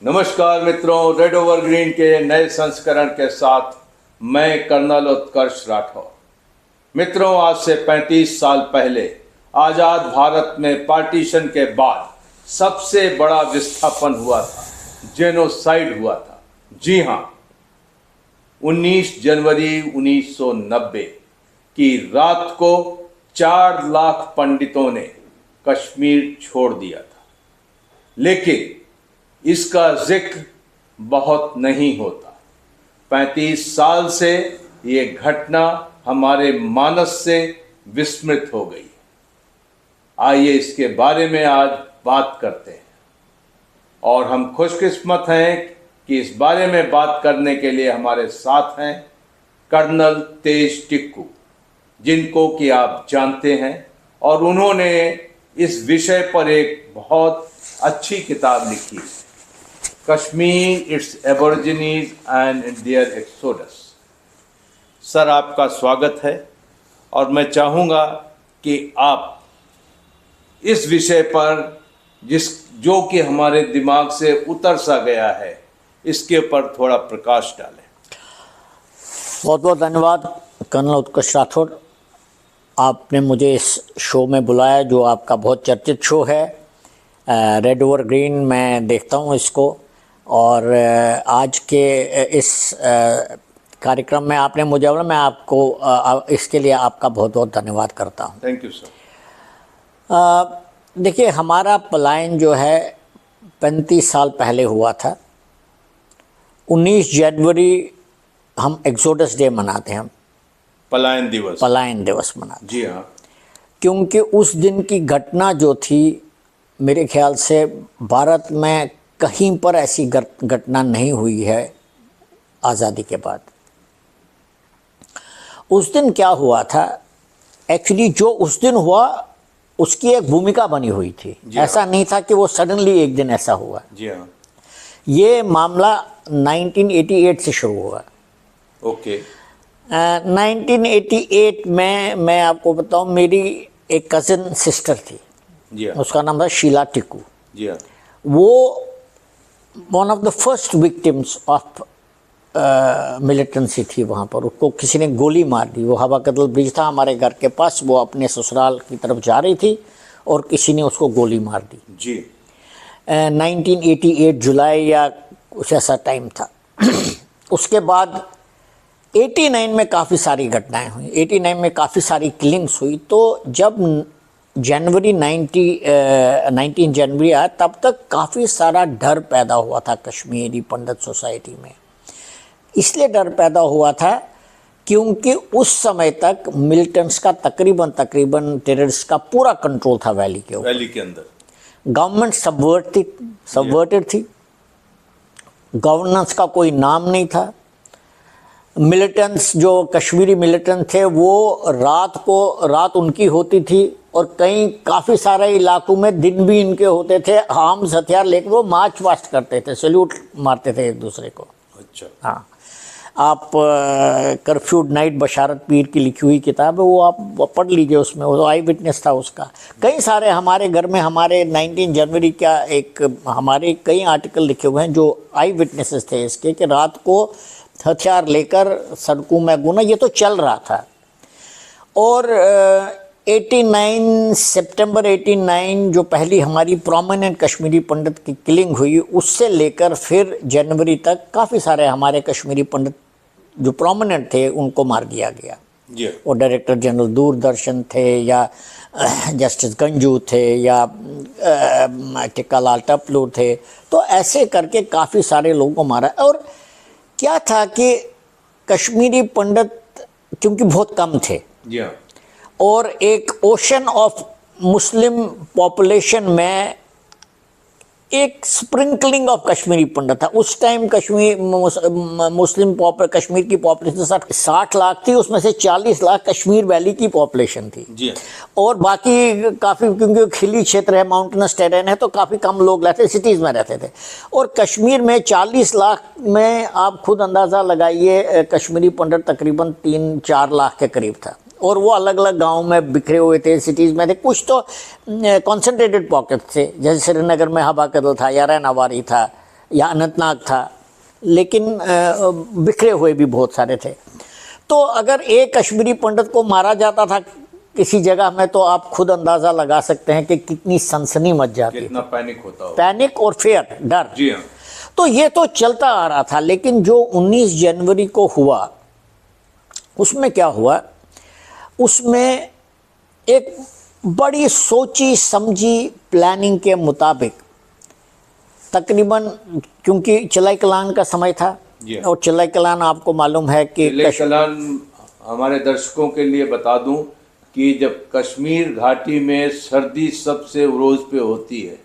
नमस्कार मित्रों, red over green के नए संस्करण के साथ मैं कर्नल उत्कर्ष राठौर। मित्रों, आज से 35 साल पहले आज़ाद भारत में पार्टीशन के बाद सबसे बड़ा विस्थापन हुआ था, जेनोसाइड हुआ था। जी हाँ, 19 जनवरी 1990 की रात को 4 लाख पंडितों ने कश्मीर छोड़ दिया था, लेकिन इसका जिक्र बहुत नहीं होता। 35 साल से ये घटना हमारे मानस से विस्मृत हो गई। आइए इसके बारे में आज बात करते हैं। और हम खुशकिस्मत हैं कि इस बारे में बात करने के लिए हमारे साथ हैं कर्नल तेज टिक्कू, जिनको कि आप जानते हैं, और उन्होंने इस विषय पर एक बहुत अच्छी किताब लिखी है, Kashmir, its aborigines and their exodus. Sir, आपका स्वागत है और मैं चाहूँगा कि आप इस विषय पर जो कि हमारे दिमाग से उतर सा गया है, इसके ऊपर थोड़ा प्रकाश डालें। बहुत बहुत धन्यवाद कर्नल उत्कर्ष राठौर, आपने मुझे इस शो में बुलाया जो आपका बहुत चर्चित शो है, रेड ओवर ग्रीन। मैं देखता हूँ इसको, और आज के इस कार्यक्रम में आपने मुझे बोला, मैं आपको इसके लिए आपका बहुत बहुत धन्यवाद करता हूँ। Thank you sir. देखिए, हमारा पलायन जो है 35 साल पहले हुआ था। 19 जनवरी हम एक्सोडस डे मनाते हैं, पलायन दिवस मनाते हैं। जी हाँ, क्योंकि उस दिन की घटना जो थी, मेरे ख्याल से भारत में कहीं पर ऐसी घटना नहीं हुई है आज़ादी के बाद। उस दिन क्या हुआ था, एक्चुअली जो उस दिन हुआ उसकी एक भूमिका बनी हुई थी। ऐसा नहीं था कि वो सडनली एक दिन ऐसा हुआ। जी हाँ। ये मामला 1988 से शुरू हुआ। ओके। 1988 में मैं आपको बताऊं, मेरी एक कज़न सिस्टर थी। जी हाँ। उसका नाम था शीला टिक्कू। जी हाँ। वो one of the first victims of militancy थी। वहाँ पर उसको किसी ने गोली मार दी। वो हवा कदल ब्रिज था हमारे घर के पास, वो अपने ससुराल की तरफ जा रही थी और किसी ने उसको गोली मार दी। जी। 1988 जुलाई या कुछ ऐसा टाइम था। उसके बाद 89 में काफ़ी सारी घटनाएं हुई, 89 में काफ़ी सारी किलिंग्स हुई। तो जब जनवरी 19 जनवरी आया, तब तक काफ़ी सारा डर पैदा हुआ था कश्मीरी पंडित सोसाइटी में। इसलिए डर पैदा हुआ था क्योंकि उस समय तक मिलिटेंट्स का तकरीबन टेररिस्ट का पूरा कंट्रोल था वैली के ऊपर। वैली के अंदर गवर्नमेंट सबवर्टेड थी, गवर्नेंस का कोई नाम नहीं था। मिलिटेंट्स जो कश्मीरी मिलिटेंट थे, वो रात उनकी होती थी, और काफ़ी सारे इलाकों में दिन भी इनके होते थे। आर्म्स हथियार लेकर वो मार्च वास्ट करते थे, सैल्यूट मारते थे एक दूसरे को। अच्छा। हाँ, आप कर्फ्यू नाइट बशारत पीर की लिखी हुई किताब है, वो आप पढ़ लीजिए। उसमें वो आई विटनेस था उसका। कई सारे हमारे घर में हमारे 19 जनवरी का हमारे कई आर्टिकल लिखे हुए हैं जो आई विटनेसेस थे इसके, कि रात को हथियार लेकर सड़कों में घूमना, ये तो चल रहा था। और 89 सितंबर 89 जो पहली हमारी प्रोमिनेंट कश्मीरी पंडित की किलिंग हुई, उससे लेकर फिर जनवरी तक काफ़ी सारे हमारे कश्मीरी पंडित जो प्रोमिनेंट थे उनको मार दिया गया। वो डायरेक्टर जनरल दूरदर्शन थे, या जस्टिस गंजू थे, या टिक्कालाल टपलू थे। तो ऐसे करके काफ़ी सारे लोगों को मारा। और क्या था कि कश्मीरी पंडित क्योंकि बहुत कम थे, और एक ओशन ऑफ मुस्लिम पॉपुलेशन में एक स्प्रिंकलिंग ऑफ कश्मीरी पंडित था। उस टाइम कश्मीर की पॉपुलेशन 60 लाख थी, उसमें से 40 लाख कश्मीर वैली की पॉपुलेशन थी। जी। और बाकी काफ़ी, क्योंकि खिली क्षेत्र है, माउंटेनस टेरेन है, तो काफ़ी कम लोग रहते, सिटीज़ में रहते थे। और कश्मीर में 40 लाख में आप खुद अंदाज़ा लगाइए, कश्मीरी पंडित तकरीबन 3-4 लाख के करीब था। और वो अलग अलग गाँव में बिखरे हुए थे, सिटीज़ में थे। कुछ तो कॉन्सेंट्रेटेड पॉकेट थे, जैसे श्रीनगर में हबा कदल था या रैनावारी था, या अनंतनाग था, लेकिन बिखरे हुए भी बहुत सारे थे। तो अगर एक कश्मीरी पंडित को मारा जाता था किसी जगह में, तो आप खुद अंदाज़ा लगा सकते हैं कि कितनी सनसनी मच जाती, कितना पैनिक होता हो। पैनिक और फेयर, डर। जी हाँ। तो ये तो चलता आ रहा था, लेकिन जो 19 जनवरी को हुआ उसमें क्या हुआ, उसमें एक बड़ी सोची समझी प्लानिंग के मुताबिक तकरीबन, क्योंकि चिलाई कलान का समय था, और चिलाई कलान आपको मालूम है कि चिलाई कलान, हमारे दर्शकों के लिए बता दूं कि जब कश्मीर घाटी में सर्दी सबसे उरोज पे होती है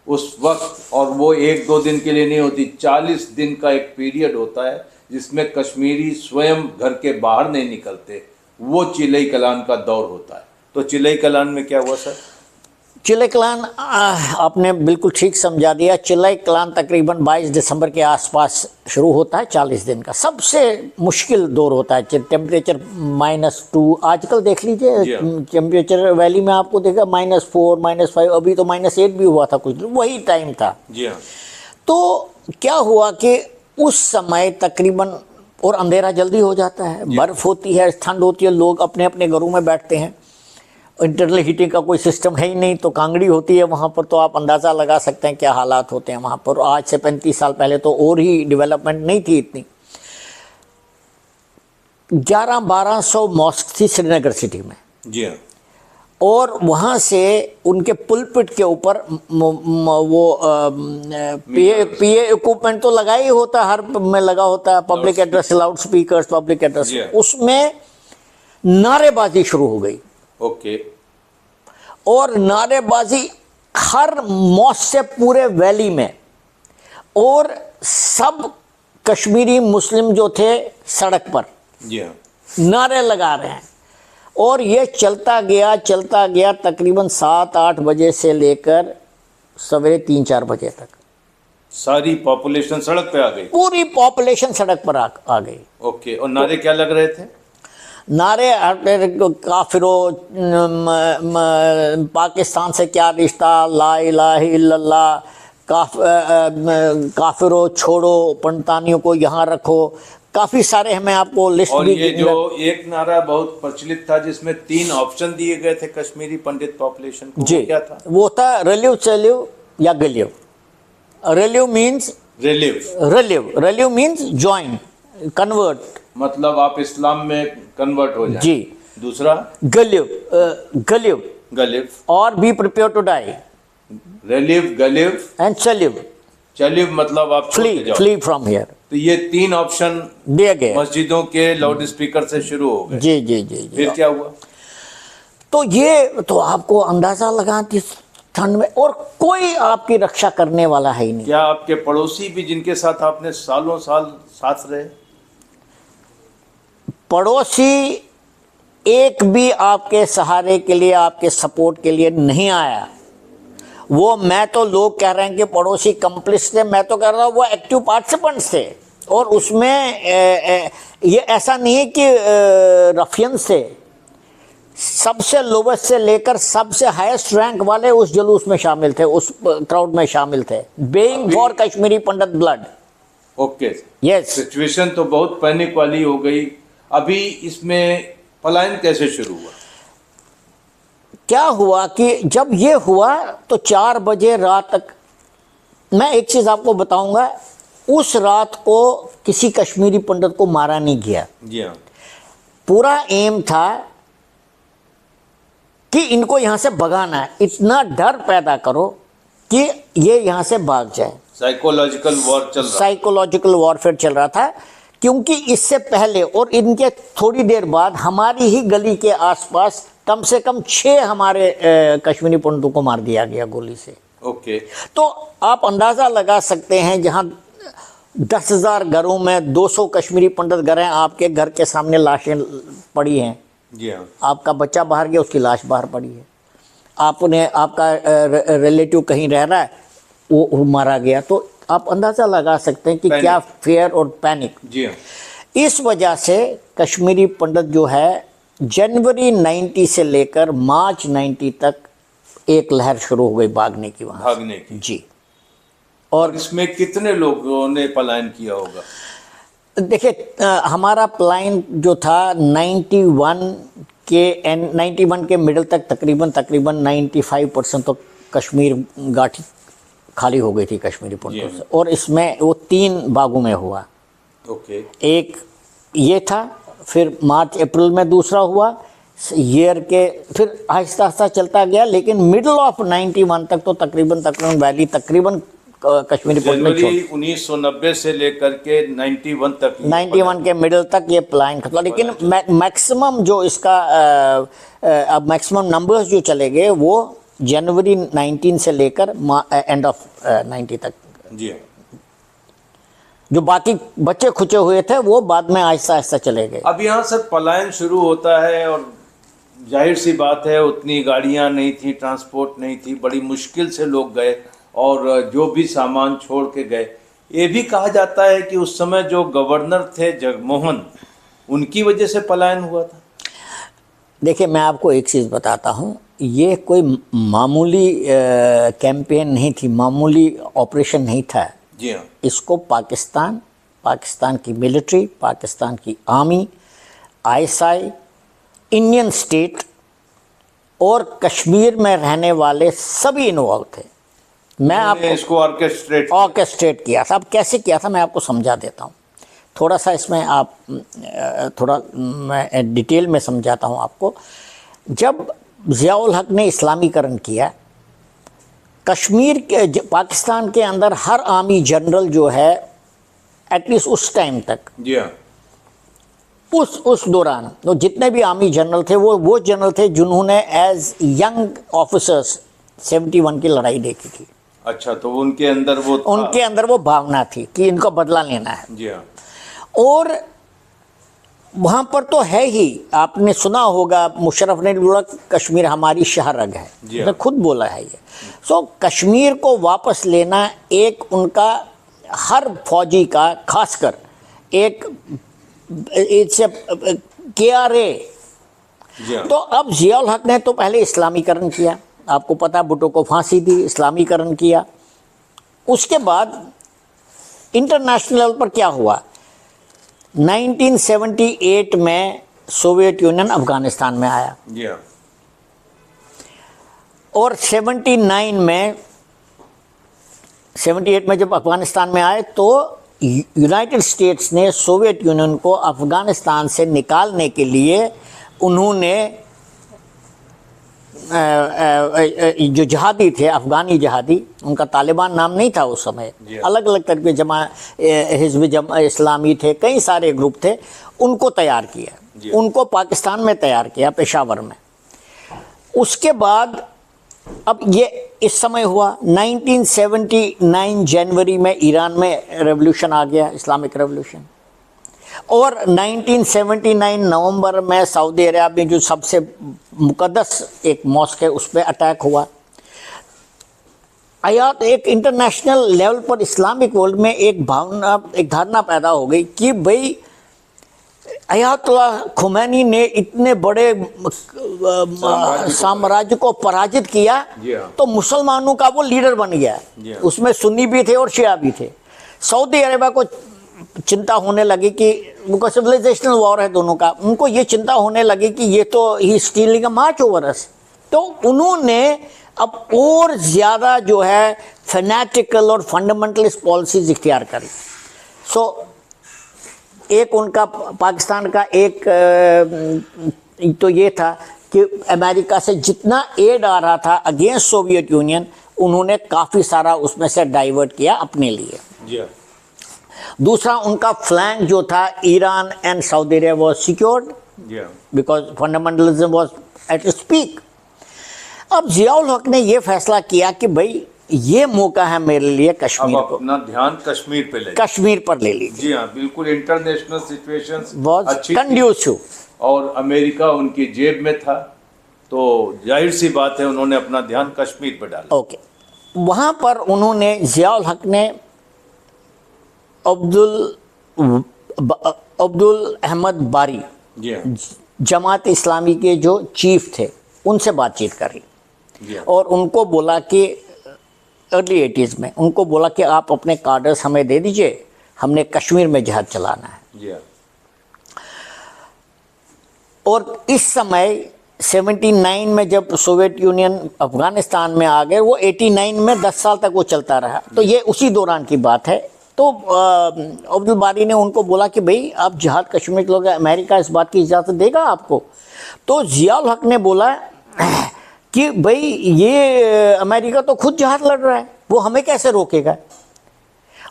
उस वक्त, और वो 1-2 दिन के लिए नहीं होती, 40 दिन का एक पीरियड होता है जिसमें कश्मीरी स्वयं घर के बाहर नहीं निकलते, वो चिलाई कलान का दौर होता है। तो चिलाई कलान में क्या हुआ सर? चिलाई कलान, आपने बिल्कुल ठीक समझा दिया। चिलाई कलान तकरीबन 22 दिसंबर के आसपास शुरू होता है, 40 दिन का सबसे मुश्किल दौर होता है। टेम्परेचर -2, आजकल देख लीजिए टेम्परेचर वैली में आपको देखा -4, -5, अभी तो -8 भी हुआ था कुछ दिन, वही टाइम था। जी हाँ। तो क्या हुआ कि उस समय तकरीबन, और अंधेरा जल्दी हो जाता है, बर्फ़ होती है, ठंड होती है, लोग अपने अपने घरों में बैठते हैं, इंटरनल हीटिंग का कोई सिस्टम है ही नहीं, तो कांगड़ी होती है वहाँ पर, तो आप अंदाज़ा लगा सकते हैं क्या हालात होते हैं वहाँ पर। आज से 35 साल पहले तो और ही डेवलपमेंट नहीं थी इतनी। 1100-1200 मॉस्क थी श्रीनगर सिटी में। जी हाँ। और वहाँ से उनके पुलपिट के ऊपर वो पीए इक्विपमेंट तो लगा ही होता, हर में लगा होता है, public address, loud speakers, public address, उसमें नारेबाजी शुरू हो गई। ओके। और नारेबाजी हर मॉस्क से पूरे वैली में, और सब कश्मीरी मुस्लिम जो थे सड़क पर जी हाँ नारे लगा रहे हैं। और ये चलता गया तकरीबन 7-8 बजे से लेकर सवेरे 3-4 बजे तक सारी पॉपुलेशन सड़क पे आ गई। पूरी पॉपुलेशन सड़क पर आ गई। ओके। और नारे क्या लग रहे थे? नारे काफिरो, पाकिस्तान से क्या रिश्ता, ला इलाहा इल्लल्लाह, काफिरो छोड़ो, पंडितानियों को यहाँ रखो, काफ़ी सारे हैं, मैं आपको लिस्ट और भी। ये जो एक नारा बहुत प्रचलित था जिसमें 3 ऑप्शन दिए गए थे कश्मीरी पंडित पॉपुलेशन को, जी, वो क्या था? वो था रिलीव, चलिव या गलिव। रिलीव मीन्स रिलीव मीन्स ज्वाइन, कन्वर्ट, मतलब आप इस्लाम में कन्वर्ट हो जाए। जी। दूसरा गलिव और बी प्रिपेयर टू डाई। रिलीव, गलिव एंड चलिव मतलब आप फ्ली फ्रॉम हियर। तो ये 3 ऑप्शन दिए गए मस्जिदों के लाउड स्पीकर से शुरू हो गए। जी। फिर क्या हुआ? तो ये तो आपको अंदाजा लगा कि ठंड में, और कोई आपकी रक्षा करने वाला है ही नहीं। क्या आपके पड़ोसी भी, जिनके साथ आपने सालों साल साथ रहे, पड़ोसी एक भी आपके सहारे के लिए, आपके सपोर्ट के लिए नहीं आया? वो, मैं तो, लोग कह रहे हैं कि पड़ोसी कम्प्लिस थे, मैं तो कह रहा हूँ वो एक्टिव पार्टिसिपेंट्स थे। और उसमें ये ऐसा नहीं है कि रफियंस थे, सबसे लोवेस्ट से लेकर सबसे हाईएस्ट रैंक वाले उस जुलूस में शामिल थे, उस क्राउड में शामिल थे, being for Kashmiri Pandit blood. Okay. Yes. Situation तो बहुत पैनिक वाली हो गई। अभी इसमें पलायन कैसे शुरू हुआ? क्या हुआ कि जब ये हुआ तो 4 बजे रात तक, मैं एक चीज़ आपको बताऊंगा, उस रात को किसी कश्मीरी पंडित को मारा नहीं गया। जी हाँ। पूरा एम था कि इनको यहाँ से भगाना है, इतना डर पैदा करो कि ये यहाँ से भाग जाए। साइकोलॉजिकल वॉरफेयर चल रहा था, क्योंकि इससे पहले और इनके थोड़ी देर बाद हमारी ही गली के आसपास कम से कम 6 हमारे कश्मीरी पंडितों को मार दिया गया गोली से। ओके। तो आप अंदाज़ा लगा सकते हैं, जहाँ 10,000 घरों में 200 कश्मीरी पंडित घर हैं, आपके घर के सामने लाशें पड़ी हैं। जी हाँ। आपका बच्चा बाहर गया, उसकी लाश बाहर पड़ी है। आपका रिलेटिव कहीं रह रहा है, वो मारा गया। तो आप अंदाज़ा लगा सकते हैं कि क्या फेयर और पैनिक। जी हाँ। इस वजह से कश्मीरी पंडित जो है, जनवरी 90 से लेकर मार्च 90 तक एक लहर शुरू हो गई भागने की, वहाँ भागने की। जी। और इसमें कितने लोगों ने पलायन किया होगा? देखिए हमारा प्लान जो था 91 के मिडल तक तकरीबन 95% तो कश्मीर घाटी खाली हो गई थी कश्मीरी पंडितों से, और इसमें वो 3 भागों में हुआ। ओके। एक ये था, फिर मार्च अप्रैल में दूसरा हुआ ईयर के, फिर आहिस्ता आहिस्ता चलता गया, लेकिन मिडल ऑफ 91 तक तो तकरीबन वैली तकरीबन कश्मीरी जनवरी 1990 से लेकर के 91 तक 91 के मिडल तक ये प्लान खत्म, लेकिन मैक्सिमम जो इसका अब मैक्सिमम नंबर्स जो चले गए वो जनवरी 19 से लेकर एंड ऑफ 90 तक। जी हाँ। जो बाकी बच्चे खुचे हुए थे वो बाद में आहिस्ता आहिस्ता चले गए। अब यहाँ से पलायन शुरू होता है और जाहिर सी बात है उतनी गाड़ियाँ नहीं थी, ट्रांसपोर्ट नहीं थी, बड़ी मुश्किल से लोग गए और जो भी सामान छोड़ के गए। ये भी कहा जाता है कि उस समय जो गवर्नर थे जगमोहन, उनकी वजह से पलायन हुआ था। देखिए मैं आपको एक चीज़ बताता हूँ, ये कोई मामूली कैंपेन नहीं थी, मामूली ऑपरेशन नहीं था। जी हाँ। इसको पाकिस्तान की मिलिट्री, पाकिस्तान की आर्मी, आईएसआई, इंडियन स्टेट और कश्मीर में रहने वाले सभी इन्वॉल्व थे। मैं आपको इसको ऑर्केस्ट्रेट किया था। अब कैसे किया था मैं आपको समझा देता हूँ, थोड़ा सा इसमें आप थोड़ा मैं डिटेल में समझाता हूँ आपको। जब ज़ियाउल हक ने इस्लामीकरण किया, कश्मीर के पाकिस्तान के अंदर हर आर्मी जनरल जो है एटलीस्ट उस टाइम तक, जी हाँ, उस दौरान तो जितने भी आर्मी जनरल थे वो जनरल थे जिन्होंने एज यंग ऑफिसर्स 71 की लड़ाई देखी थी। अच्छा, तो उनके अंदर वो था। उनके अंदर वो भावना थी कि इनको बदला लेना है। जी हाँ। और वहाँ पर तो है ही, आपने सुना होगा मुशर्रफ ने बोला कश्मीर हमारी शाहरग है, उसने खुद बोला है ये। सो कश्मीर को वापस लेना एक उनका हर फौजी का, खासकर एक KRA। तो अब ज़ियाउल हक ने तो पहले इस्लामीकरण किया, आपको पता, भुट्टो को फांसी दी, इस्लामीकरण किया। उसके बाद इंटरनेशनल लेवल पर क्या हुआ, 1978 में सोवियत यूनियन अफगानिस्तान में आया, और 78 में जब अफगानिस्तान में आए तो यूनाइटेड स्टेट्स ने सोवियत यूनियन को अफगानिस्तान से निकालने के लिए उन्होंने जो जहादी थे, अफगानी जहादी, उनका तालिबान नाम नहीं था उस समय, अलग अलग करके हिज़्ब इस्लामी थे, कई सारे ग्रुप थे, उनको तैयार किया, उनको पाकिस्तान में तैयार किया, पेशावर में। उसके बाद अब ये इस समय हुआ 1979 जनवरी में ईरान में रेवोल्यूशन आ गया, इस्लामिक रेवोल्यूशन, और 1979 नवंबर में सऊदी अरब में जो सबसे मुकद्दस एक मॉस्क है उस पर अटैक हुआ। आयात एक इंटरनेशनल लेवल पर इस्लामिक वर्ल्ड में एक धारणा पैदा हो गई कि भाई अयातुल्लाह खुमैनी ने इतने बड़े साम्राज्य को पराजित किया तो मुसलमानों का वो लीडर बन गया। उसमें सुन्नी भी थे और शिया भी थे। सऊदी अरेबिया को चिंता होने लगी कि उनका सिविलाइजेशनल वॉर है दोनों का, उनको ये चिंता होने लगी कि ये तो ही स्टीलिंग अ मार्च ओवर अस। तो उन्होंने अब और ज़्यादा जो है फैनेटिकल और फंडामेंटलिस्ट पॉलिसीज इख्तियार करी। सो एक उनका पाकिस्तान का एक तो ये था कि अमेरिका से जितना एड आ रहा था अगेंस्ट सोवियत यूनियन, उन्होंने काफ़ी सारा उसमें से डाइवर्ट किया अपने लिए। दूसरा उनका फ्लैंक जो था Iran and Saudi Arabia was secured because fundamentalism was at its peak. अब ज़ियाउल हक ने ये फैसला किया कि भाई ये मौका है मेरे लिए कश्मीर को, अपना ध्यान कश्मीर पे ले, कश्मीर पर ले लीजिए। जी हाँ, बिल्कुल इंटरनेशनल सिचुएशंस बहुत कंड्यूसिव और अमेरिका उनकी जेब में था, तो जाहिर सी बात है उन्होंने अपना ध्यान कश्मीर पर डाला। ओके, वहाँ पर उन्होंने ज़ियाउल हक ने अब्दुल अहमद बारी, जमात इस्लामी के जो चीफ थे, उनसे बातचीत करी और उनको बोला कि अर्ली 80s में उनको बोला कि आप अपने कार्डर्स हमें दे दीजिए, हमने कश्मीर में जिहाद चलाना है। जी हाँ। और इस समय 79 में जब सोवियत यूनियन अफगानिस्तान में आ गए, वो 89 में 10 साल तक वो चलता रहा, तो ये उसी दौरान की बात है। तो अब्दुल बारी ने उनको बोला कि भाई आप जिहाद कश्मीर के लोग, अमेरिका इस बात की इजाज़त देगा आपको? तो ज़ियाउल हक ने बोला कि भाई ये अमेरिका तो खुद जिहाद लड़ रहा है, वो हमें कैसे रोकेगा?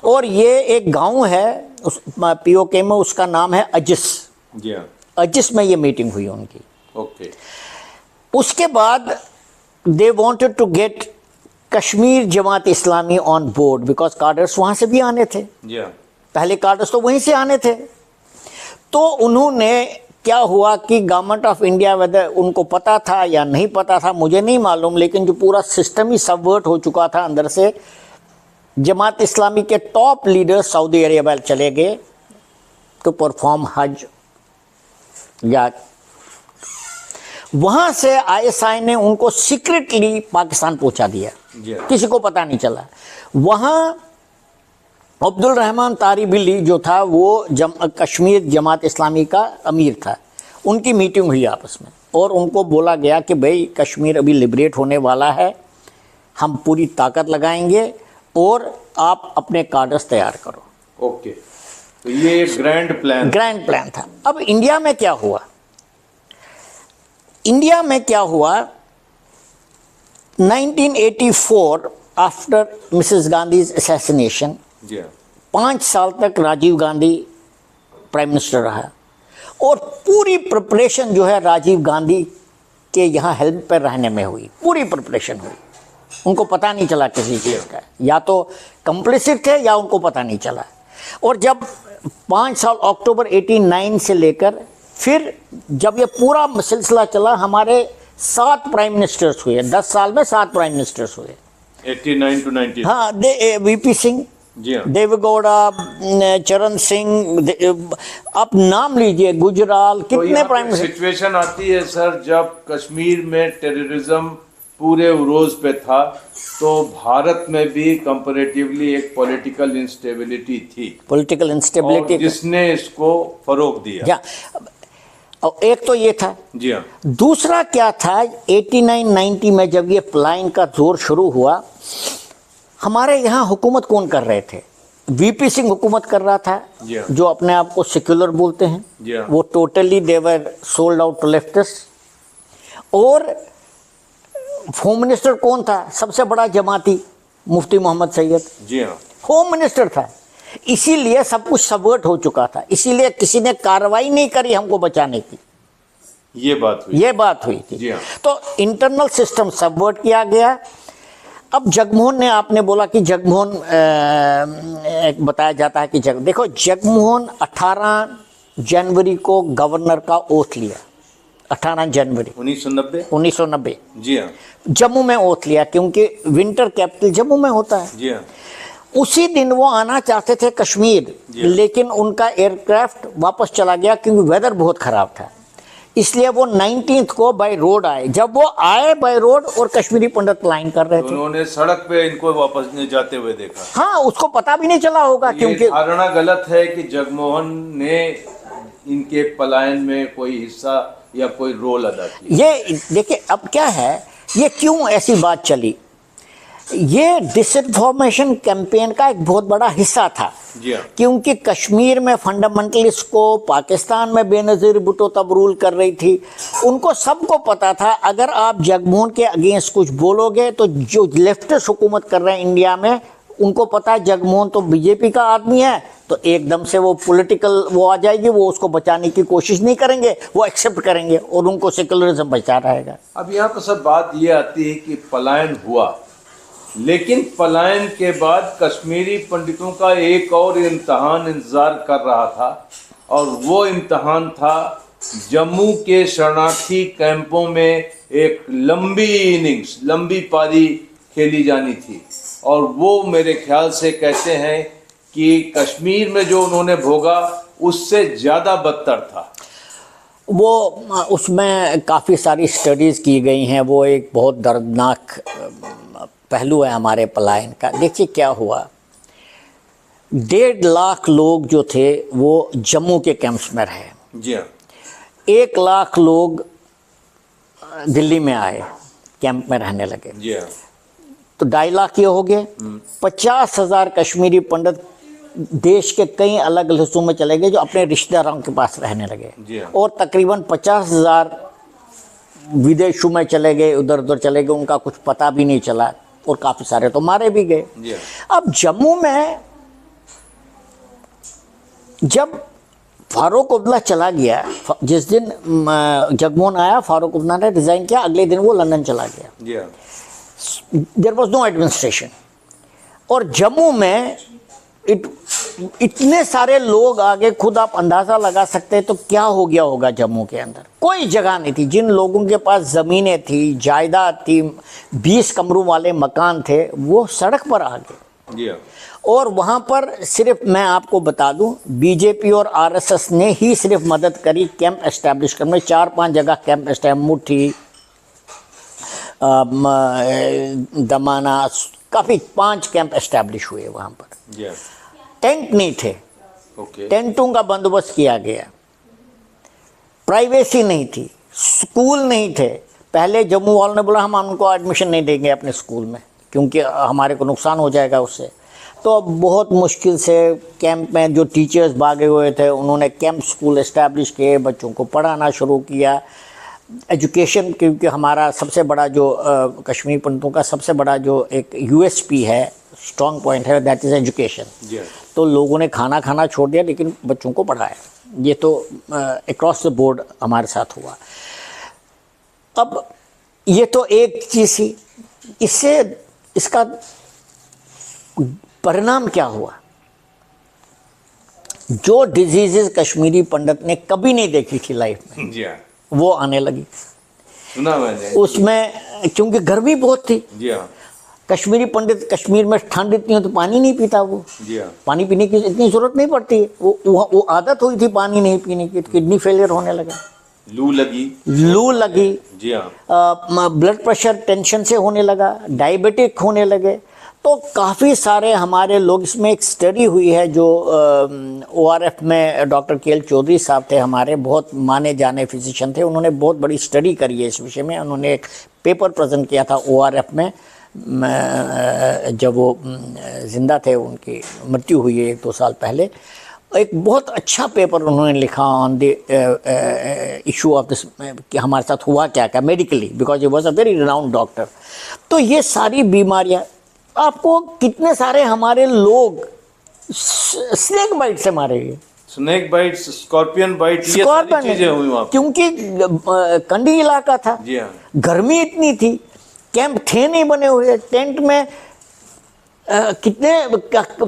और ये एक गांव है उस पीओके में, उसका नाम है अजिस। जी हाँ। अजिस में ये मीटिंग हुई उनकी। ओके। उसके बाद they wanted to get Kashmir Jamaat Islami on board, because cadres वहाँ से भी आने थे। जी हाँ। पहले कार्डर्स तो वहीं से आने थे। तो उन्होंने, क्या हुआ कि गवर्नमेंट ऑफ इंडिया, वेदर उनको पता था या नहीं पता था मुझे नहीं मालूम, लेकिन जो पूरा सिस्टम ही सबवर्ट हो चुका था अंदर से, जमात इस्लामी के टॉप लीडर सऊदी अरेबिया चले गए टू परफॉर्म हज, या वहाँ से आईएसआई ने उनको सीक्रेटली पाकिस्तान पहुँचा दिया, किसी को पता नहीं चला। वहाँ अब्दुल रहमान तारिबिली जो था वो कश्मीर जमात इस्लामी का अमीर था, उनकी मीटिंग हुई आपस में, और उनको बोला गया कि भाई कश्मीर अभी लिबरेट होने वाला है, हम पूरी ताकत लगाएंगे और आप अपने कार्डर्स तैयार करो। ओके। तो ये एक ग्रैंड प्लान था। अब इंडिया में क्या हुआ? इंडिया में क्या हुआ, 1984 आफ्टर मिसेस गांधीज असैसिनेशन, 5 साल तक राजीव गांधी प्राइम मिनिस्टर रहा, और पूरी प्रिपरेशन जो है राजीव गांधी के यहाँ हेल्प पर रहने में हुई, पूरी प्रिपरेशन हुई। उनको पता नहीं चला किसी चीज़ का, या तो कंप्लिसिट थे या उनको पता नहीं चला। और जब 5 साल अक्टूबर 89 से लेकर फिर जब ये पूरा सिलसिला चला, हमारे 7 प्राइम मिनिस्टर्स हुए, 10 साल में 7 प्राइम मिनिस्टर्स हुए, 89 to 90। हाँ, वीपी सिंह, देवेगौड़ा, चरण सिंह, आप नाम लीजिए, गुजराल, कितने प्राइम मिनिस्टर। सिचुएशन आती है सर, जब कश्मीर में टेररिज्म पूरे उरोज पे था, तो भारत में भी कंपैरेटिवली एक पॉलिटिकल इंस्टेबिलिटी थी, पॉलिटिकल इंस्टेबिलिटी, जिसने इसको फरोग दिया। और एक तो ये था। जी हाँ। दूसरा क्या था, 89-90 में जब ये पलायन का जोर शुरू हुआ, हमारे यहाँ हुकूमत कौन कर रहे थे? वीपी सिंह हुकूमत कर रहा था, जो अपने आप को सेक्युलर बोलते हैं। वो totally they were sold out to leftist. और होम मिनिस्टर कौन था? सबसे बड़ा जमाती मुफ्ती मोहम्मद सैयद। जी हाँ। होम मिनिस्टर था। इसीलिए सब कुछ सबवर्ट हो चुका था, इसीलिए किसी ने कार्रवाई नहीं करी हमको बचाने की। ये बात हुई थी। जी हाँ। तो इंटरनल सिस्टम सबवर्ट किया गया। अब जगमोहन ने, आपने बोला कि जगमोहन, एक बताया जाता है कि देखो, जगमोहन 18 जनवरी को गवर्नर का ओथ लिया, 18 जनवरी 1990। जी हाँ। जम्मू में ओथ लिया, क्योंकि विंटर कैपिटल जम्मू में होता है। जी हाँ। उसी दिन वो आना चाहते थे कश्मीर, लेकिन उनका एयरक्राफ्ट वापस चला गया क्योंकि वेदर बहुत ख़राब था, इसलिए वो 19 को बाय रोड आए। जब वो आए बाय रोड और कश्मीरी पंडित लाइन कर रहे थे, उन्होंने सड़क पे इनको वापस नहीं जाते हुए देखा। हाँ, उसको पता भी नहीं चला होगा, क्योंकि धारणा गलत है कि जगमोहन ने इनके पलायन में कोई हिस्सा या कोई रोल अदा किया। ये देखिए, अब क्या है, ये क्यों ऐसी बात चली, ये डिसइंफॉर्मेशन कैंपेन का एक बहुत बड़ा हिस्सा था। क्योंकि कश्मीर में फंडामेंटलिस्ट को पाकिस्तान में बेनज़ीर भुट्टो तब रूल कर रही थी, उनको सबको पता था अगर आप जगमोहन के अगेंस्ट कुछ बोलोगे तो जो लेफ्टिस्ट हुकूमत कर रहे हैं इंडिया में, उनको पता है जगमोहन तो बीजेपी का आदमी है, तो एकदम से वो पॉलिटिकल वो आ जाएगी, वो उसको बचाने की कोशिश नहीं करेंगे, वो एक्सेप्ट करेंगे और उनको सेकुलरिज्म बचा रहेगा। अब यहाँ पर सब बात ये आती है कि पलायन हुआ, लेकिन पलायन के बाद कश्मीरी पंडितों का एक और इम्तहान इंतजार कर रहा था, और वो इम्तहान था जम्मू के शरणार्थी कैंपों में एक लंबी इनिंग्स, लंबी पारी खेली जानी थी। और वो मेरे ख्याल से कहते हैं कि कश्मीर में जो उन्होंने भोगा उससे ज़्यादा बदतर था। वो उसमें काफ़ी सारी स्टडीज़ की गई हैं, वो एक बहुत दर्दनाक पहलू है हमारे पलायन का। देखिए क्या हुआ, 1.5 लाख लोग जो थे वो जम्मू के कैंप्स में रहे। जी हाँ। 1 लाख लोग दिल्ली में आए, कैंप में रहने लगे, जी हाँ। तो 2.5 लाख ये हो गए। 50,000 कश्मीरी पंडित देश के कई अलग अलग हिस्सों में चले गए जो अपने रिश्तेदारों के पास रहने लगे। जी हाँ। और तकरीबन 50,000 विदेशों में चले गए, उधर उधर चले गए, उनका कुछ पता भी नहीं चला, और काफ़ी सारे तो मारे भी गए। जी हाँ। अब जम्मू में जब फारूक अब्दुल्ला चला गया, जिस दिन जगमोहन आया, फारूक अब्दुल्ला ने रिज़ाइन किया, अगले दिन वो लंदन चला गया। जी हाँ। There was no administration. और जम्मू में इतने सारे लोग आ गए, खुद आप अंदाज़ा लगा सकते हैं तो क्या हो गया होगा जम्मू के अंदर। कोई जगह नहीं थी। जिन लोगों के पास ज़मीनें थी, जायदाद थी, 20 कमरों वाले मकान थे, वो सड़क पर आ गए। जी हाँ। और वहाँ पर सिर्फ मैं आपको बता दूं, बीजेपी और आरएसएस ने ही सिर्फ मदद करी कैंप एस्टैब्लिश करने में। 4-5 जगह कैंप एस्टैब्लिश, मुट्ठी, दमाना, काफ़ी 5 कैंप एस्टैब्लिश हुए वहाँ पर। जी हाँ। टेंट नहीं थे, ओके। टेंटों का बंदोबस्त किया गया, प्राइवेसी नहीं थी, स्कूल नहीं थे। पहले जम्मू वालों ने बोला हम उनको एडमिशन नहीं देंगे अपने स्कूल में क्योंकि हमारे को नुकसान हो जाएगा उससे। तो अब बहुत मुश्किल से कैंप में जो टीचर्स भागे हुए थे उन्होंने कैंप स्कूल इस्टेब्लिश किए, बच्चों को पढ़ाना शुरू किया। एजुकेशन, क्योंकि हमारा सबसे बड़ा जो कश्मीरी पंडितों का सबसे बड़ा जो एक यूएसपी है, स्ट्रॉन्ग पॉइंट है, दैट इज़ एजुकेशन। तो लोगों ने खाना खाना छोड़ दिया लेकिन बच्चों को पढ़ाया। ये तो अक्रॉस द बोर्ड हमारे साथ हुआ। अब ये तो एक चीज़ थी। इससे इसका परिणाम क्या हुआ? जो डिजीजेस कश्मीरी पंडित ने कभी नहीं देखी थी लाइफ में, जी हाँ, वो आने लगी। सुना मैंने। उसमें क्योंकि गर्मी बहुत थी, जी हाँ। कश्मीरी पंडित, कश्मीर में ठंड इतनी हो तो पानी नहीं पीता वो। जी हाँ। पानी पीने की इतनी ज़रूरत नहीं पड़ती। वो आदत हुई थी पानी नहीं पीने की, किडनी फेलियर होने लगा, लू लगी। जी हाँ। ब्लड प्रेशर टेंशन से होने लगा, डायबिटिक होने लगे। तो काफ़ी सारे हमारे लोग, इसमें एक स्टडी हुई है जो ORF में डॉक्टर KL चौधरी साहब थे, हमारे बहुत माने जाने फिजिशियन थे, उन्होंने बहुत बड़ी स्टडी करी है इस विषय में। उन्होंने एक पेपर प्रेजेंट किया था ORF में, जब वो जिंदा थे, उनकी मृत्यु हुई है 1-2 साल पहले। एक बहुत अच्छा पेपर उन्होंने लिखा on the issue of this, कि हमारे साथ हुआ क्या क्या medically, because he was a very renowned doctor. तो ये सारी बीमारियां, आपको कितने सारे हमारे लोग स्नेक बाइट से मारे गए। स्नेक बाइट, स्कॉर्पियन बाइट, ये सारी चीजें हुई वहाँ पे। क्योंकि कंडी इलाका था। जी हाँ। गर्मी इतनी थी, कैंप थे नहीं बने हुए, टेंट में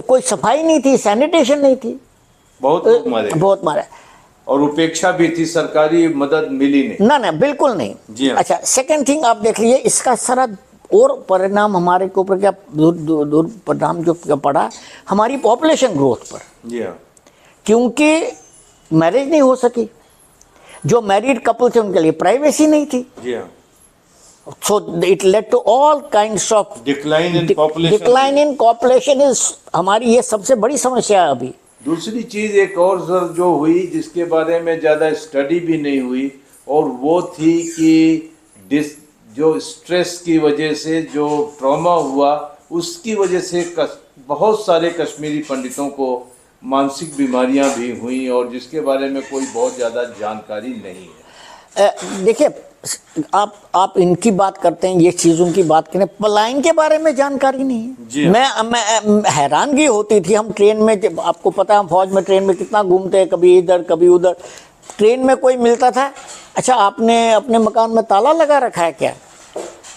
कोई सफाई नहीं थी, सैनिटेशन नहीं थी, बहुत मारे। और उपेक्षा भी थी, सरकारी मदद मिली नहीं। ना बिल्कुल नहीं। जी हाँ। अच्छा, सेकंड थिंग आप देख लीजिए, इसका सारा और परिणाम हमारे के ऊपर क्या दुष्परिणाम जो पड़ा हमारी पॉपुलेशन ग्रोथ पर। जी हाँ। क्योंकि मैरिज नहीं हो सकी, जो मैरिड कपल थे उनके लिए प्राइवेसी नहीं थी। जी हाँ। So it led to all kinds of decline in population. Decline in population is हमारी ये सबसे बड़ी समस्या है अभी। दूसरी चीज एक और सर जो हुई, जिसके बारे में ज़्यादा स्टडी भी नहीं हुई, और वो थी कि जो स्ट्रेस की वजह से जो ट्रॉमा हुआ, उसकी वजह से बहुत सारे कश्मीरी पंडितों को मानसिक बीमारियां भी हुई, और जिसके बारे में कोई बहुत ज़्यादा जानकारी नहीं है। देखिए, आप इनकी बात करते हैं, ये चीज़ों की बात करें, पलायन के बारे में जानकारी नहीं है। जी। मैं हैरानगी होती थी। हम ट्रेन में, जब आपको पता है फौज में ट्रेन में कितना घूमते हैं, कभी इधर कभी उधर। ट्रेन में कोई मिलता था, अच्छा आपने अपने मकान में ताला लगा रखा है क्या?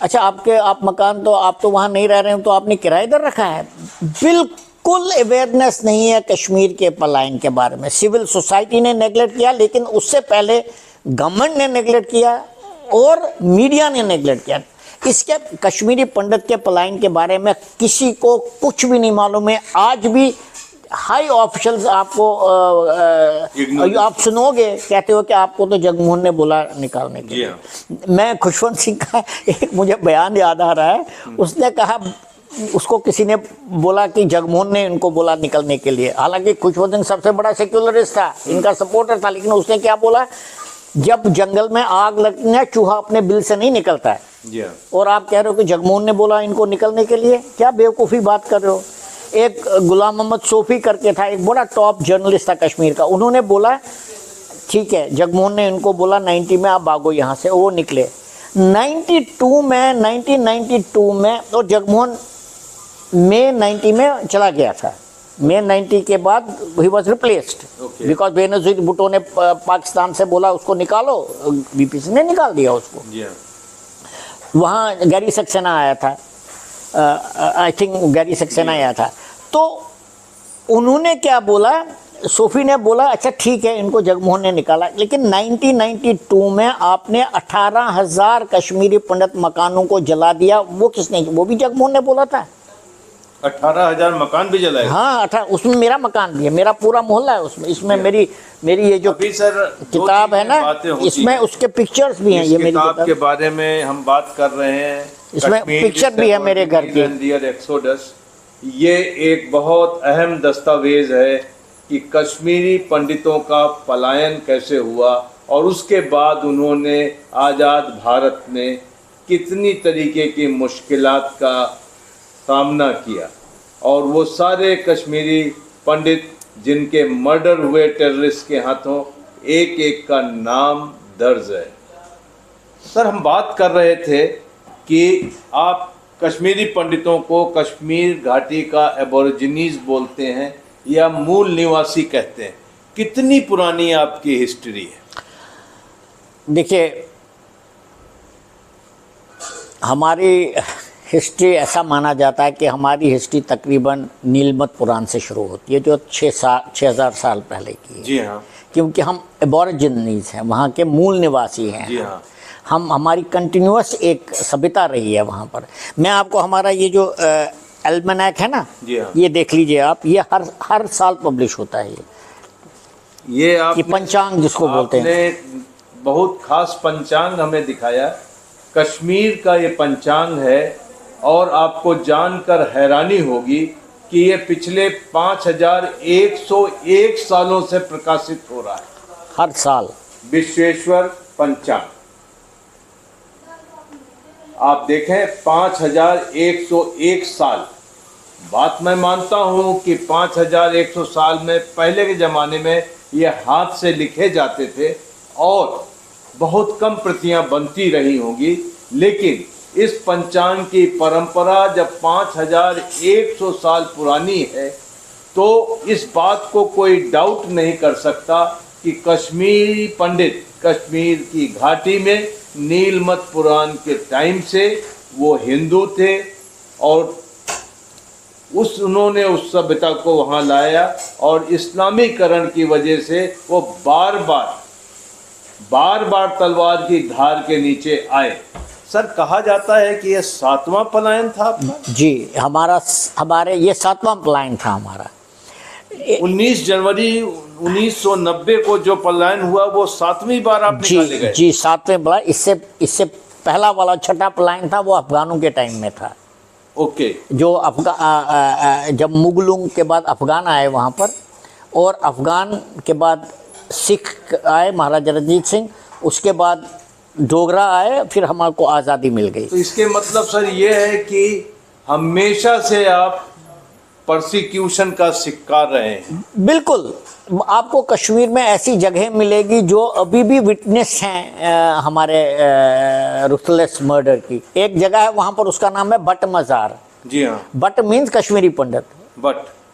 अच्छा आप मकान, तो आप तो वहाँ नहीं रह रहे हैं, तो आपने किराएदार रखा है? बिल्कुल अवेयरनेस नहीं है कश्मीर के पलायन के बारे में। सिविल सोसाइटी ने नेगलेक्ट किया, लेकिन उससे पहले गवर्नमेंट ने नेगलेक्ट किया और मीडिया ने नेगलेक्ट किया। इसके कश्मीरी पंडित के पलायन के बारे में किसी को कुछ भी नहीं मालूम है। आज भी हाई ऑफिशियल्स आपको आप सुनोगे कहते हो कि आपको तो जगमोहन ने बोला निकालने के लिए। मैं खुशवंत सिंह का एक मुझे बयान याद आ रहा है, उसने कहा उसको किसी ने बोला कि जगमोहन ने इनको बोला निकलने के लिए, हालांकि खुशवंत सिंह सबसे बड़ा सेक्युलरिस्ट था, इनका सपोर्टर था, लेकिन उसने क्या बोला, जब जंगल में आग लगती है चूहा अपने बिल से नहीं निकलता है, और आप कह रहे हो कि जगमोहन ने बोला इनको निकलने के लिए, क्या बेवकूफ़ी बात कर रहे हो। एक गुलाम मोहम्मद सोफी करके था, एक बड़ा टॉप जर्नलिस्ट था कश्मीर का, उन्होंने बोला ठीक है जगमोहन ने इनको बोला 90 में आप भागो यहाँ से, वो निकले 92 में 1992 में, और जगमोहन मई 90 में चला गया था। मई 90 के बाद he was replaced because Benazir Bhutto ने पाकिस्तान से बोला उसको निकालो, बीपीसी ने निकाल दिया उसको। वहाँ गैरी सक्सेना आया था, आई थिंक गैरी सक्सेना आया था, तो उन्होंने क्या बोला, सोफी ने बोला अच्छा ठीक है इनको जगमोहन ने निकाला, लेकिन 1992 में आपने 18,000 कश्मीरी पंडित मकानों को जला दिया, वो किसने, वो भी जगमोहन ने बोला था। 18,000 मकान भी जलाए? हाँ, उसमें मेरा मकान भी है, मेरा पूरा मोहल्ला है उसमें, इसमें मेरी ये जो किताब है ना, इसमें उसके पिक्चर्स भी हैं। ये मेरी किताब के बारे में हम बात कर रहे हैं, इसमें पिक्चर भी है मेरे घर की। एक्सोडस, ये एक बहुत अहम दस्तावेज है कि कश्मीरी पंडितों का पलायन कैसे हुआ और उसके बाद उन्होंने आज़ाद भारत में कितनी तरीके की मुश्किलात का सामना किया, और वो सारे कश्मीरी पंडित जिनके मर्डर हुए टेररिस्ट के हाथों, एक एक का नाम दर्ज है। सर, हम बात कर रहे थे कि आप कश्मीरी पंडितों को कश्मीर घाटी का एबोरिजिनीज बोलते हैं या मूल निवासी कहते हैं, कितनी पुरानी आपकी हिस्ट्री है? देखिए, हमारी हिस्ट्री ऐसा माना जाता है कि हमारी हिस्ट्री तकरीबन नीलमत पुराण से शुरू होती है, जो 6,000 साल पहले की है। जी हाँ। क्योंकि हम एबोरिजिनीज हैं, वहाँ के मूल निवासी हैं। जी हाँ। हमारी कंटिन्यूअस एक सभ्यता रही है वहाँ पर। मैं आपको हमारा ये जो एल्मेनाक है ना, जी हाँ, ये देख लीजिए आप, ये हर साल पब्लिश होता है। ये पंचांग जिसको बोलते हैं, बहुत खास पंचांग हमें दिखाया, कश्मीर का ये पंचांग है, और आपको जानकर हैरानी होगी कि ये पिछले 5,101 सालों से प्रकाशित हो रहा है हर साल। विश्वेश्वर पंचांग आप देखें, 5,101 साल। बात मैं मानता हूं कि 5,100 साल में पहले के ज़माने में ये हाथ से लिखे जाते थे और बहुत कम प्रतियां बनती रही होंगी, लेकिन इस पंचांग की परंपरा जब 5,100 साल पुरानी है तो इस बात को कोई डाउट नहीं कर सकता कि कश्मीरी पंडित कश्मीर की घाटी में नीलमत पुराण के टाइम से वो हिंदू थे, और उन्होंने उस सभ्यता को वहाँ लाया, और इस्लामीकरण की वजह से वो बार बार तलवार की धार के नीचे आए। सर, कहा जाता है कि ये 7वां पलायन था आपका? जी, हमारे ये 7वां पलायन था हमारा। 19 जनवरी 1990 को जो पलायन हुआ वो 7वीं बार आप निकाले गए? जी, 7वें बार। इससे पहला वाला छठा पलायन था, वो अफगानों के टाइम में था। ओके। जो जब मुगलों के बाद अफगान आए वहाँ पर, और अफगान के बाद सिख आए, महाराजा रणजीत सिंह, उसके बाद डोगरा आए, फिर हमको आज़ादी मिल गई। तो इसके मतलब सर ये है कि हमेशा से आप परसिक्यूशन का शिकार रहे हैं? बिल्कुल। आपको कश्मीर में ऐसी जगह मिलेगी जो अभी भी विटनेस हैं हमारे रुथलेस मर्डर की। एक जगह है वहाँ पर, उसका नाम है बट मज़ार। जी हाँ। But means Kashmiri Pandit.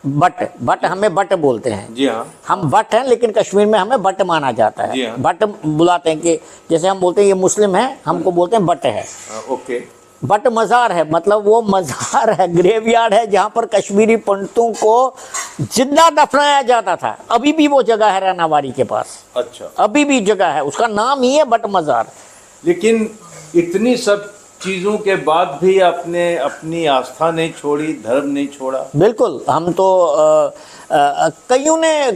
But हमें बट बोलते हैं। जी हाँ। हम बट हैं, लेकिन कश्मीर में हमें बट माना जाता है। हाँ। बट बुलाते हैं कि जैसे हम बोलते हैं ये मुस्लिम है, हमको बोलते हैं बट है। ओके। बट मज़ार है, मतलब वो मज़ार है, ग्रेवयार्ड है, जहाँ पर कश्मीरी पंडितों को जिंदा दफनाया जाता था। अभी भी वो जगह है रानावारी के पास। अच्छा। अभी भी जगह है, उसका नाम ही है बट मज़ार। लेकिन इतनी सब चीज़ों के बाद भी आपने अपनी आस्था नहीं छोड़ी, धर्म नहीं छोड़ा? बिल्कुल, हम तो कईयों ने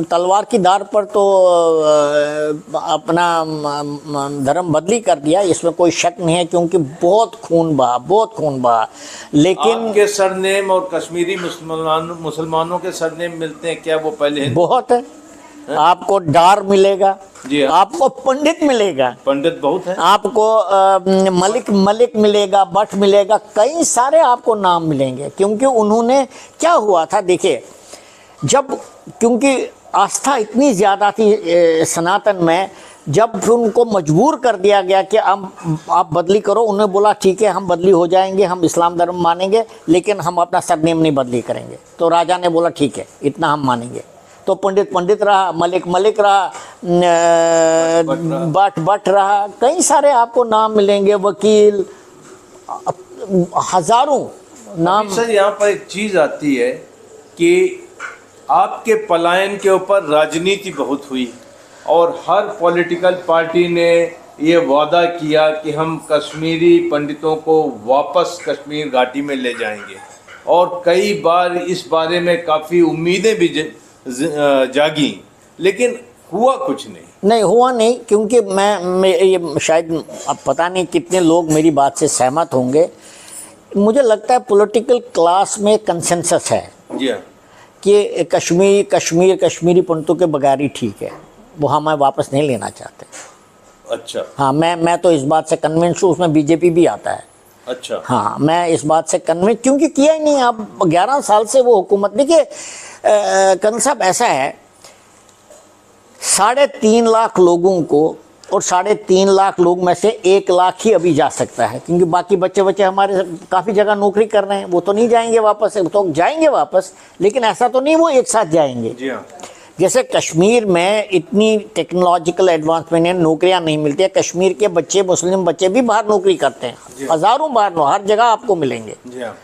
तलवार की धार पर तो अपना धर्म बदली कर दिया, इसमें कोई शक नहीं है, क्योंकि बहुत खून बहा। लेकिन आपके सरनेम और कश्मीरी मुसलमानों के सरनेम मिलते हैं क्या? वो पहले हिंदू बहुत है। आपको डार मिलेगा, जी हाँ। आपको पंडित मिलेगा, पंडित बहुत है, आपको मलिक मिलेगा, भट्ट मिलेगा, कई सारे आपको नाम मिलेंगे। क्योंकि उन्होंने क्या हुआ था, देखिए, जब क्योंकि आस्था इतनी ज़्यादा थी सनातन में, जब फिर उनको मजबूर कर दिया गया कि आप बदली करो, उन्होंने बोला ठीक है, हम बदली हो जाएंगे, हम इस्लाम धर्म मानेंगे, लेकिन हम अपना सरनेम नहीं बदली करेंगे। तो राजा ने बोला ठीक है, इतना हम मानेंगे। तो पंडित रहा, मलिक रहा, भट्ट रहा, कई सारे आपको नाम मिलेंगे, वकील, हजारों नाम। सर यहाँ पर एक चीज़ आती है कि आपके पलायन के ऊपर राजनीति बहुत हुई और हर पॉलिटिकल पार्टी ने ये वादा किया कि हम कश्मीरी पंडितों को वापस कश्मीर घाटी में ले जाएंगे, और कई बार इस बारे में काफ़ी उम्मीदें भी जागी, लेकिन हुआ कुछ नहीं हुआ नहीं। क्योंकि मैं ये शायद, अब पता नहीं कितने लोग मेरी बात से सहमत होंगे, मुझे लगता है पॉलिटिकल क्लास में कंसेंसस है जी हाँ कि कश्मीरी पंडितों के बगैर ही ठीक है, वो हमें वापस नहीं लेना चाहते। अच्छा, हाँ, मैं तो इस बात से कन्विंस हूँ, उसमें बीजेपी भी आता है। अच्छा, हाँ, मैं इस बात से कन्विंस, क्योंकि किया ही नहीं। अब 11 साल से वो हुकूमत, देखिए कर्ण साहब, ऐसा है, 3.5 लाख लोगों को, और 3.5 लाख लोग में से 1 लाख ही अभी जा सकता है, क्योंकि बाकी बच्चे हमारे काफ़ी जगह नौकरी कर रहे हैं, वो तो नहीं जाएंगे वापस। तो जाएंगे वापस, लेकिन ऐसा तो नहीं वो एक साथ जाएंगे। जी हाँ। जैसे कश्मीर में इतनी टेक्नोलॉजिकल एडवांसमेंट है, नौकरियां नहीं मिलती है। कश्मीर के बच्चे, मुस्लिम बच्चे भी बाहर नौकरी करते हैं, हज़ारों बार, हर जगह आपको मिलेंगे।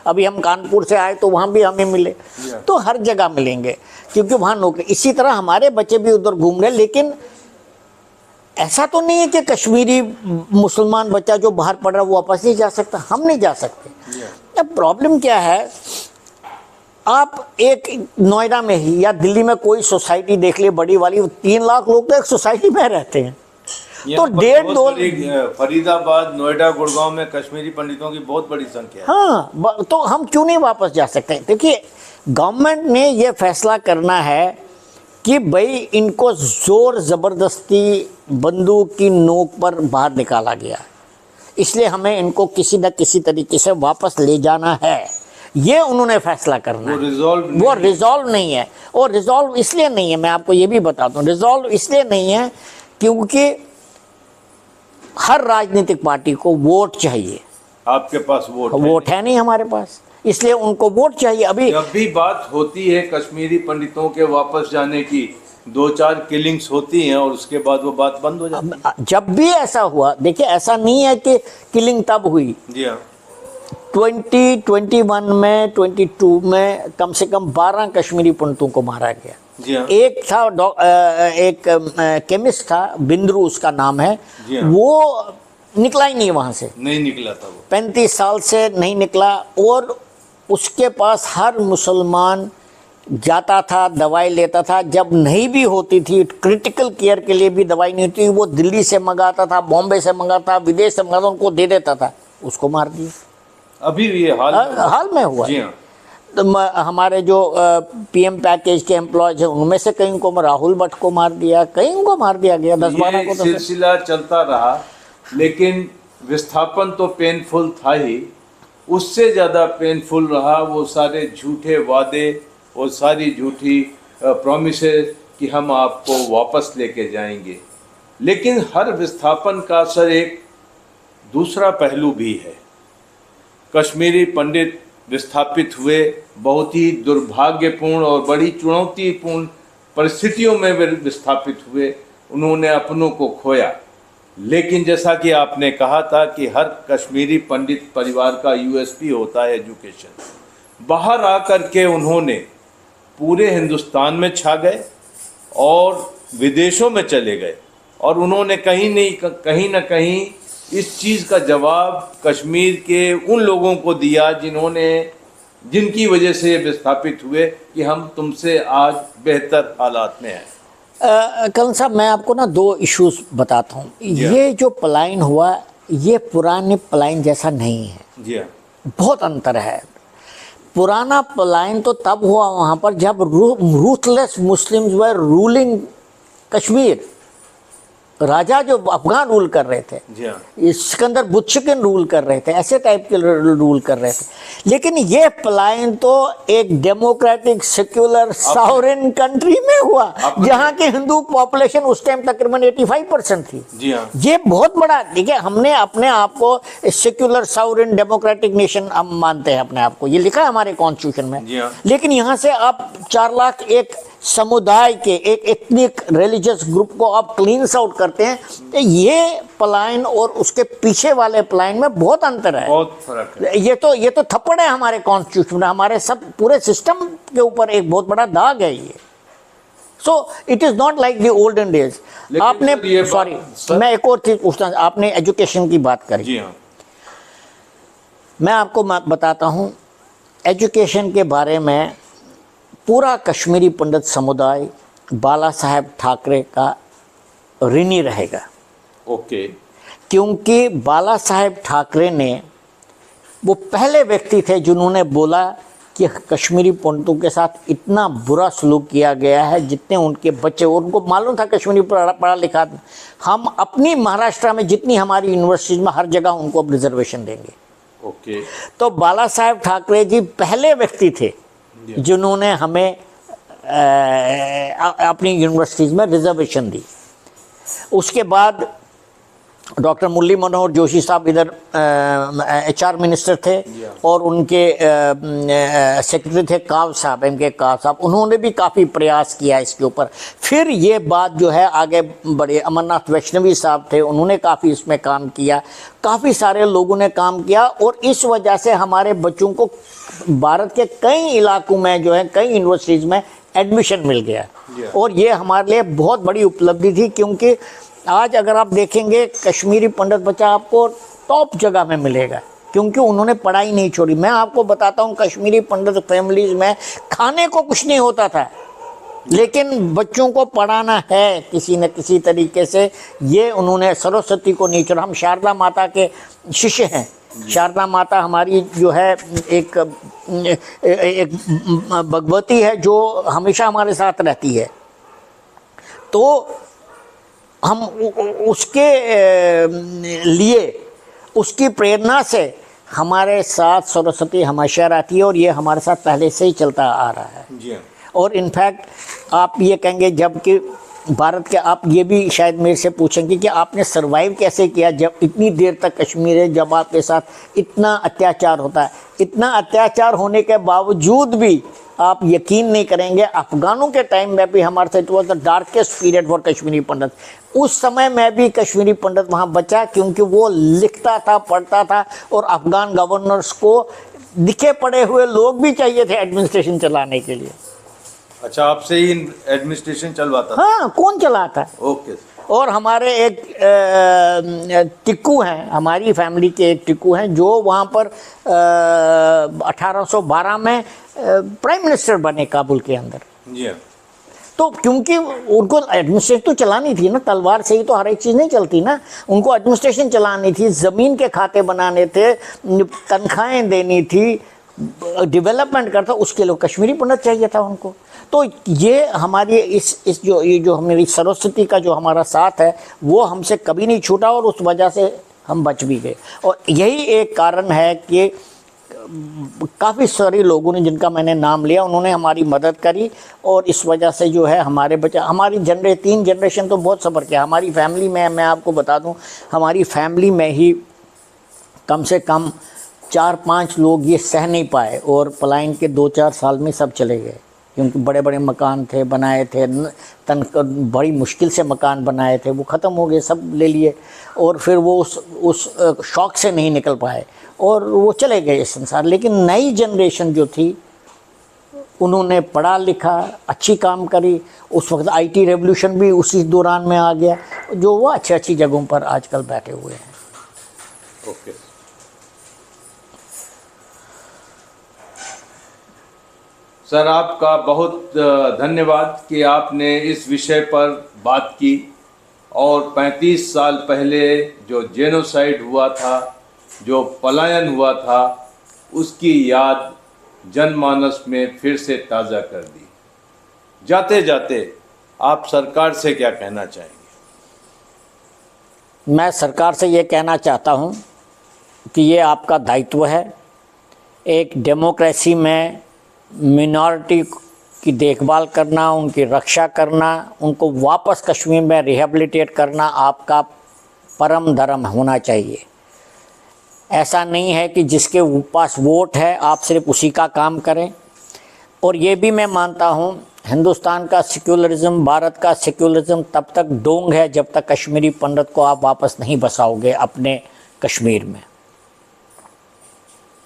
अभी हम कानपुर से आए तो वहाँ भी हमें मिले, तो हर जगह मिलेंगे, क्योंकि वहाँ नौकरी। इसी तरह हमारे बच्चे भी उधर घूम रहे। लेकिन ऐसा तो नहीं है कि कश्मीरी मुसलमान बच्चा जो बाहर पढ़ रहा है वो वापस नहीं जा सकता, हम नहीं जा सकते। अब प्रॉब्लम क्या है, आप एक नोएडा में ही या दिल्ली में कोई सोसाइटी देख लिए बड़ी वाली, 3 लाख लोग तो एक सोसाइटी में रहते हैं। तो 1.5-2 फरीदाबाद, नोएडा, गुड़गांव में कश्मीरी पंडितों की बहुत बड़ी संख्या है। हाँ, तो हम क्यों नहीं वापस जा सकते? देखिए, गवर्नमेंट ने ये फैसला करना है कि भाई इनको जोर ज़बरदस्ती बंदूक की नोक पर बाहर निकाला गया, इसलिए हमें इनको किसी न किसी तरीके से वापस ले जाना है। ये उन्होंने फैसला करना है। वो रिजॉल्व नहीं है। और रिजॉल्व इसलिए नहीं है, मैं आपको ये भी बताता हूँ, रिजॉल्व इसलिए नहीं है क्योंकि हर राजनीतिक पार्टी को वोट चाहिए। आपके पास वोट है नहीं हमारे पास, इसलिए उनको वोट चाहिए। अभी जब भी बात होती है कश्मीरी पंडितों के वापस जाने की, 2-4 किलिंग्स होती हैं और उसके बाद वो बात बंद हो जाती है। जब भी ऐसा हुआ, देखिए, ऐसा नहीं है कि किलिंग तब हुई। जी हाँ। 2021 में, 22 में कम से कम 12 कश्मीरी पंडितों को मारा गया। जी हाँ। एक था एक केमिस्ट था, बिंद्रू उसका नाम है। हाँ। वो निकला ही नहीं वहाँ से, नहीं निकला था वो, 35 साल से नहीं निकला। और उसके पास हर मुसलमान जाता था, दवाई लेता था। जब नहीं भी होती थी, क्रिटिकल केयर के लिए भी दवाई नहीं होती, वो दिल्ली से मंगाता था, बॉम्बे से मंगाता, विदेश से मंगाता, उनको दे देता था। उसको मार दिया। अभी ये हाल में हुआ। जी हाँ। तो हमारे जो पीएम पैकेज के एम्प्लॉयज हैं, उनमें से कई को, राहुल भट्ट को मार दिया, कई को मार दिया गया, 10-12 को। तो सिलसिला चलता रहा, लेकिन विस्थापन तो पेनफुल था ही, उससे ज़्यादा पेनफुल रहा वो सारे झूठे वादे, वो सारी झूठी प्रॉमिसेस कि हम आपको वापस लेके जाएंगे। लेकिन हर विस्थापन का सर एक दूसरा पहलू भी है। कश्मीरी पंडित विस्थापित हुए, बहुत ही दुर्भाग्यपूर्ण और बड़ी चुनौतीपूर्ण परिस्थितियों में वे विस्थापित हुए, उन्होंने अपनों को खोया। लेकिन जैसा कि आपने कहा था कि हर कश्मीरी पंडित परिवार का यूएसपी होता है एजुकेशन। बाहर आकर के उन्होंने पूरे हिंदुस्तान में छा गए और विदेशों में चले गए, और उन्होंने कहीं न कहीं इस चीज़ का जवाब कश्मीर के उन लोगों को दिया जिनकी वजह से ये विस्थापित हुए कि हम तुमसे आज बेहतर हालात में हैं। करण साहब, मैं आपको ना दो इश्यूज बताता हूँ। ये जो पलायन हुआ ये पुराने पलायन जैसा नहीं है, जी हाँ, बहुत अंतर है। पुराना पलायन तो तब हुआ वहाँ पर जब ruthless Muslims were ruling Kashmir. राजा जो अफगान रूल कर रहे थे, जी हाँ, सिकंदर बुतशिकिन रूल कर रहे थे, ऐसे टाइप के रूल कर रहे थे। लेकिन ये पलायन तो एक डेमोक्रेटिक सेक्युलर सॉवरेन कंट्री में हुआ जहाँ की हिंदू पॉपुलेशन उस टाइम तकरीबन 85% थी। जी हाँ, ये बहुत बड़ा, देखिए हमने अपने आप को सेक्युलर सॉवरेन डेमोक्रेटिक नेशन हम मानते हैं अपने आप को, ये लिखा है हमारे कॉन्स्टिट्यूशन में। जी हाँ। लेकिन यहाँ से आप 4 लाख एक समुदाय के, एक एथनिक रिलीजियस ग्रुप को आप क्लींस आउट करते हैं, तो ये पलायन और उसके पीछे वाले पलायन में बहुत अंतर है, बहुत फर्क है। ये तो थप्पड़ है हमारे कॉन्स्टिट्यूशन में, हमारे सब पूरे सिस्टम के ऊपर एक बहुत बड़ा दाग है ये। So it is not like the olden days. आपने, सॉरी मैं एक और चीज पूछना, आपने एजुकेशन की बात करी। जी हाँ, मैं आपको बताता हूँ एजुकेशन के बारे में। पूरा कश्मीरी पंडित समुदाय बाला साहेब ठाकरे का ऋणी रहेगा। ओके। क्योंकि बाला साहेब ठाकरे ने, वो पहले व्यक्ति थे जिन्होंने बोला कि कश्मीरी पंडितों के साथ इतना बुरा सलूक किया गया है, जितने उनके बच्चे, उनको मालूम था कश्मीरी पढ़ा लिखा, हम अपनी महाराष्ट्र में जितनी हमारी यूनिवर्सिटीज में हर जगह उनको अब रिजर्वेशन देंगे। ओके। तो बाला साहेब ठाकरे जी पहले व्यक्ति थे जिन्होंने हमें अपनी यूनिवर्सिटीज़ में रिजर्वेशन दी। उसके बाद डॉक्टर मुरली मनोहर जोशी साहब इधर HR मिनिस्टर थे और उनके सेक्रेटरी थे काव साहब, MK काव साहब, उन्होंने भी काफ़ी प्रयास किया इसके ऊपर। फिर ये बात जो है आगे बढ़े, अमरनाथ वैष्णवी साहब थे, उन्होंने काफ़ी इसमें काम किया, काफ़ी सारे लोगों ने काम किया और इस वजह से हमारे बच्चों को भारत के कई इलाकों में जो है कई यूनिवर्सिटीज़ में एडमिशन मिल गया। और ये हमारे लिए बहुत बड़ी उपलब्धि थी, क्योंकि आज अगर आप देखेंगे कश्मीरी पंडित बच्चा आपको टॉप जगह में मिलेगा, क्योंकि उन्होंने पढ़ाई नहीं छोड़ी। मैं आपको बताता हूँ कश्मीरी पंडित फैमिलीज में खाने को कुछ नहीं होता था, लेकिन बच्चों को पढ़ाना है किसी न किसी तरीके से, ये उन्होंने सरस्वती को नहीं छोड़ा। हम शारदा माता के शिष्य हैं। शारदा माता हमारी जो है एक भगवती है जो हमेशा हमारे साथ रहती है। तो हम उसके लिए, उसकी प्रेरणा से हमारे साथ सरस्वती हमेशा रहती है और ये हमारे साथ पहले से ही चलता आ रहा है। जी। और इनफैक्ट आप ये कहेंगे, जबकि भारत के, आप ये भी शायद मेरे से पूछेंगे कि आपने सरवाइव कैसे किया जब इतनी देर तक कश्मीर है, जब आपके साथ इतना अत्याचार होता है। इतना अत्याचार होने के बावजूद भी आप यकीन नहीं करेंगे, अफगानों के टाइम में भी हमारे साथ, it was the darkest period for Kashmiri Pandit. उस समय में भी कश्मीरी पंडित वहाँ बचा, क्योंकि वो लिखता था, पढ़ता था, और अफगान गवर्नर्स को दिखे पड़े हुए लोग भी चाहिए थे एडमिनिस्ट्रेशन चलाने के लिए। अच्छा, आपसे ही एडमिनिस्ट्रेशन चलवाता था? हाँ, कौन चलाता? ओके। और हमारे एक टिक्कू हैं, हमारी फैमिली के एक टिक्कू हैं जो वहाँ पर 1812 में प्राइम मिनिस्टर बने काबुल के अंदर। जी। तो क्योंकि उनको एडमिनिस्ट्रेशन तो चलानी थी ना, तलवार से ही तो हर एक चीज़ नहीं चलती ना, उनको एडमिनिस्ट्रेशन चलानी थी, ज़मीन के खाते बनाने थे, तनख्वाहें देनी थी, डेवलपमेंट करता, उसके लिए कश्मीरी पंडित चाहिए था उनको। तो ये हमारी ये जो हमारी सरस्वती का जो हमारा साथ है वो हमसे कभी नहीं छूटा, और उस वजह से हम बच भी गए। और यही एक कारण है कि काफ़ी सारे लोगों ने, जिनका मैंने नाम लिया, उन्होंने हमारी मदद करी, और इस वजह से जो है हमारे बच्चे, हमारी 3 जनरेशन तो बहुत सफ़र किया। हमारी फैमिली में, मैं आपको बता दूं, हमारी फैमिली में ही कम से कम 4-5 लोग ये सह नहीं पाए और पलायन के 2-4 साल में सब चले गए, क्योंकि बड़े बड़े मकान थे, बनाए थे, बड़ी मुश्किल से मकान बनाए थे, वो ख़त्म हो गए, सब ले लिए, और फिर वो उस शौक़ से नहीं निकल पाए और वो चले गए इस संसार। लेकिन नई जनरेशन जो थी, उन्होंने पढ़ा लिखा, अच्छी काम करी। उस वक्त IT रेवोल्यूशन भी उसी दौरान में आ गया, जो वो अच्छी जगहों पर आजकल बैठे हुए हैं। ओके। सर, आपका बहुत धन्यवाद कि आपने इस विषय पर बात की और 35 साल पहले जो जेनोसाइड हुआ था, जो पलायन हुआ था, उसकी याद जनमानस में फिर से ताज़ा कर दी। जाते जाते आप सरकार से क्या कहना चाहेंगे? मैं सरकार से ये कहना चाहता हूँ कि ये आपका दायित्व है। एक डेमोक्रेसी में मिनॉरिटी की देखभाल करना, उनकी रक्षा करना, उनको वापस कश्मीर में रिहेबिलिटेट करना आपका परम धर्म होना चाहिए। ऐसा नहीं है कि जिसके पास वोट है आप सिर्फ उसी का काम करें। और ये भी मैं मानता हूँ हिंदुस्तान का सेक्युलरिज्म, भारत का सेक्युलरिज्म तब तक डोंग है जब तक कश्मीरी पंडित को आप वापस नहीं बसाओगे अपने कश्मीर में।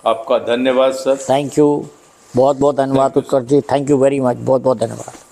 आपका धन्यवाद सर। थैंक यू, बहुत बहुत धन्यवाद उत्कर्ष जी, थैंक यू वेरी मच, बहुत बहुत धन्यवाद।